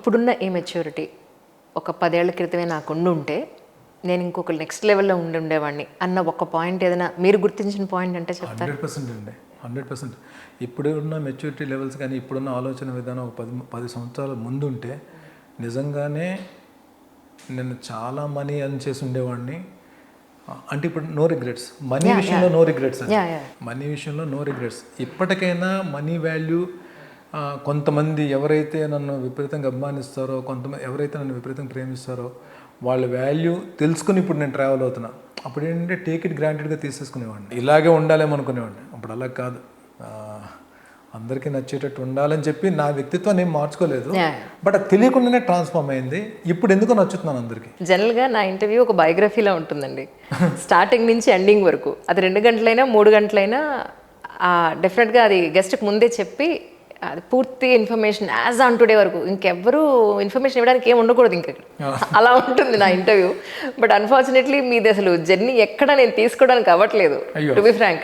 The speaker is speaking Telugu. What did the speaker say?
అప్పుడున్న ఈ మెచ్యూరిటీ ఒక 10 ఏళ్ల క్రితమే నాకు ఉండుంటే నేను ఇంకొక నెక్స్ట్ లెవెల్లో ఉండేవాడిని అన్న ఒక పాయింట్ ఏదైనా మీరు గుర్తించిన పాయింట్ అంటే చెప్తారు? 100% అండి, 100%. ఇప్పుడున్న మెచ్యూరిటీ లెవెల్స్ కానీ ఇప్పుడున్న ఆలోచన విధానం ఒక 10 సంవత్సరాల ముందు ఉంటే నిజంగానే నేను చాలా మనీ ఎర్న్ చేసి ఉండేవాడిని. అంటే ఇప్పుడు నో రిగ్రెట్స్, మనీ విషయంలో నో రిగ్రెట్స్ అండి. మనీ విషయంలో నో రిగ్రెట్స్. ఇప్పటికైనా మనీ వాల్యూ కొంతమంది ఎవరైతే నన్ను విపరీతంగా అభిమానిస్తారో, కొంతమంది ఎవరైతే నన్ను విపరీతంగా ప్రేమిస్తారో వాళ్ళ వాల్యూ తెలుసుకుని ఇప్పుడు నేను ట్రావెల్ అవుతున్నా. అప్పుడు ఏంటంటే టేక్ ఇట్ గ్రాంటెడ్గా తీసేసుకునేవాడిని, ఇలాగే ఉండాలేమో అనుకునేవాడిని. అప్పుడు అలా కాదు, అందరికీ నచ్చేటట్టు ఉండాలని చెప్పి నా వ్యక్తిత్వాన్ని ఏం మార్చుకోలేదు. బట్ అది తెలియకుండానే ట్రాన్స్ఫార్మ్ అయింది. ఇప్పుడు ఎందుకో నచ్చుతున్నాను అందరికీ. జనరల్గా నా ఇంటర్వ్యూ ఒక బయోగ్రఫీలా ఉంటుందండి, స్టార్టింగ్ నుంచి ఎండింగ్ వరకు. అది 2 గంటలైనా 3 గంటలైనా డెఫినెట్గా అది గెస్ట్కి ముందే చెప్పి అది పూర్తి ఇన్ఫర్మేషన్ యాజ్ ఆన్ టుడే వరకు ఇంకెవ్వరూ ఇన్ఫర్మేషన్ ఇవ్వడానికి ఏమి ఉండకూడదు ఇంకా, అలా ఉంటుంది నా ఇంటర్వ్యూ. బట్ అన్ఫార్చునేట్లీ మీది అసలు జర్నీ ఎక్కడ నేను తీసుకోవడానికి అవ్వట్లేదు, టు బి ఫ్రాంక్.